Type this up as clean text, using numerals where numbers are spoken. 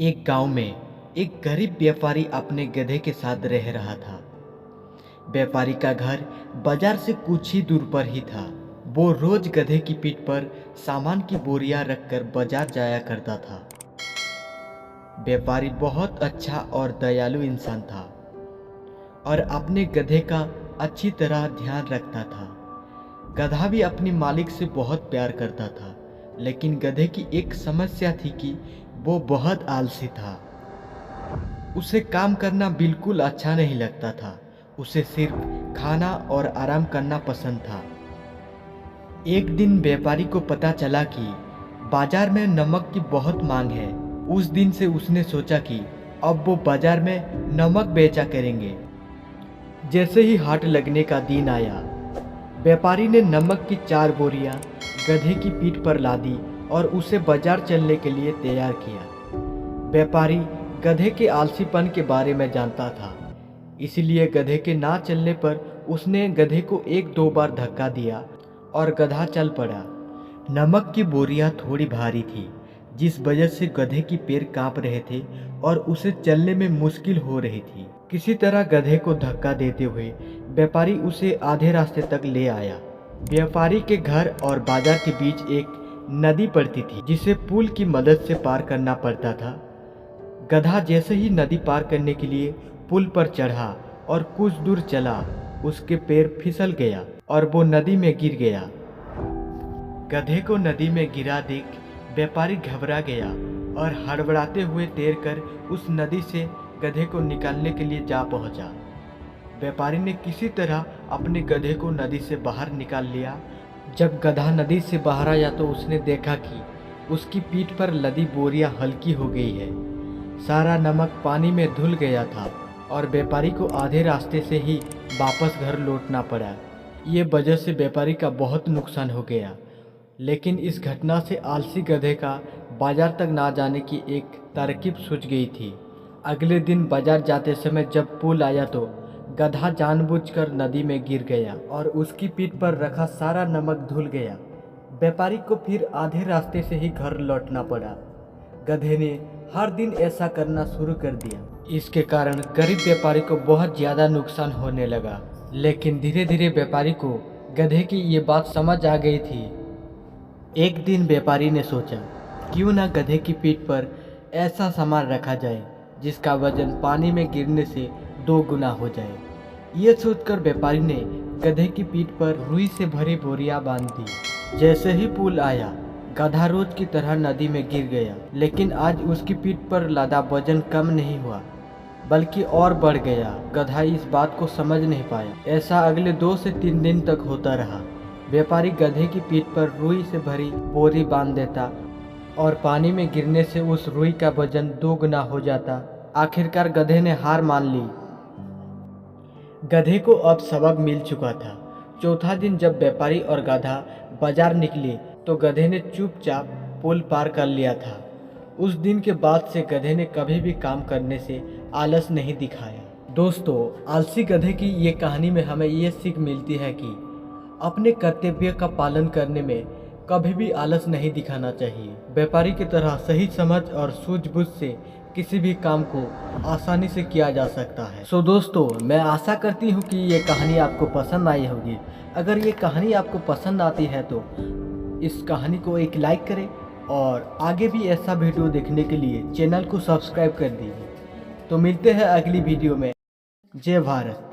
एक गांव में एक गरीब व्यापारी अपने गधे के साथ रह रहा था। व्यापारी का घर बाजार से कुछ ही दूर पर ही था। वो रोज गधे की पीठ पर सामान की बोरियां रखकर बाजार जाया करता था। व्यापारी बहुत अच्छा और दयालु इंसान था और अपने गधे का अच्छी तरह ध्यान रखता था। गधा भी अपनी मालिक से बहुत प्यार करता था, लेकिन गधे की एक समस्या थी कि वो बहुत आलसी था। उसे काम करना बिल्कुल अच्छा नहीं लगता था। उसे सिर्फ खाना और आराम करना पसंद था। एक दिन व्यापारी को पता चला कि बाजार में नमक की बहुत मांग है। उस दिन से उसने सोचा कि अब वो बाजार में नमक बेचा करेंगे। जैसे ही हाट लगने का दिन आया, व्यापारी ने नमक की 4 बोरियां गधे की पीठ पर लादी और उसे बाजार चलने के लिए तैयार किया। व्यापारी गधे के आलसीपन के बारे में जानता था, इसलिए गधे के ना चलने पर उसने गधे को 1-2 बार धक्का दिया और गधा चल पड़ा। नमक की बोरियां थोड़ी भारी थी, जिस वजह से गधे की पैर कांप रहे थे और उसे चलने में मुश्किल हो रही थी। किसी तरह गधे को धक्का देते हुए व्यापारी उसे आधे रास्ते तक ले आया। व्यापारी के घर और बाजार के बीच एक नदी पड़ती थी, जिसे पुल की मदद से पार करना पड़ता था। गधा जैसे ही नदी पार करने के लिए पुल पर चढ़ा और कुछ दूर चला, उसके पैर फिसल गया और वो नदी में गिर गया। गधे को नदी में गिरा देख व्यापारी घबरा गया और हड़बड़ाते हुए तैरकर उस नदी से गधे को निकालने के लिए जा पहुंचा। व्यापारी ने किसी तरह अपने गधे को नदी से बाहर निकाल लिया। जब गधा नदी से बाहर आया तो उसने देखा कि उसकी पीठ पर लदी बोरियां हल्की हो गई है। सारा नमक पानी में धुल गया था और व्यापारी को आधे रास्ते से ही वापस घर लौटना पड़ा। ये वजह से व्यापारी का बहुत नुकसान हो गया, लेकिन इस घटना से आलसी गधे का बाजार तक ना जाने की एक तरकीब सूझ गई थी। अगले दिन बाजार जाते समय जब पुल आया तो गधा जानबूझकर नदी में गिर गया और उसकी पीठ पर रखा सारा नमक धुल गया। व्यापारी को फिर आधे रास्ते से ही घर लौटना पड़ा। गधे ने हर दिन ऐसा करना शुरू कर दिया। इसके कारण गरीब व्यापारी को बहुत ज़्यादा नुकसान होने लगा, लेकिन धीरे धीरे व्यापारी को गधे की ये बात समझ आ गई थी। एक दिन व्यापारी ने सोचा, क्यों ना गधे की पीठ पर ऐसा सामान रखा जाए जिसका वजन पानी में गिरने से 2 गुना हो जाए। ये सोचकर व्यापारी ने गधे की पीठ पर रुई से भरी बोरियां बांध दी। जैसे ही पुल आया, गधा रोज की तरह नदी में गिर गया, लेकिन आज उसकी पीठ पर लादा वजन कम नहीं हुआ, बल्कि और बढ़ गया। गधा इस बात को समझ नहीं पाया। ऐसा अगले 2 से 3 दिन तक होता रहा। व्यापारी गधे की पीठ पर रुई से भरी बोरी बांध देता और पानी में गिरने से उस रुई का वजन 2 गुना हो जाता। आखिरकार गधे ने हार मान ली। गधे को अब सबक मिल चुका था। चौथा दिन जब व्यापारी और गधा बाजार निकले तो गधे ने चुपचाप पुल पार कर लिया था। उस दिन के बाद से गधे ने कभी भी काम करने से आलस नहीं दिखाया। दोस्तों, आलसी गधे की ये कहानी में हमें ये सीख मिलती है कि अपने कर्तव्य का पालन करने में कभी भी आलस नहीं दिखाना चाहिए। व्यापारी की तरह सही समझ और सूझबूझ से किसी भी काम को आसानी से किया जा सकता है। सो दोस्तों, मैं आशा करती हूँ कि ये कहानी आपको पसंद आई होगी। अगर ये कहानी आपको पसंद आती है तो इस कहानी को एक लाइक करें और आगे भी ऐसा वीडियो देखने के लिए चैनल को सब्सक्राइब कर दीजिए। तो मिलते हैं अगली वीडियो में। जय भारत।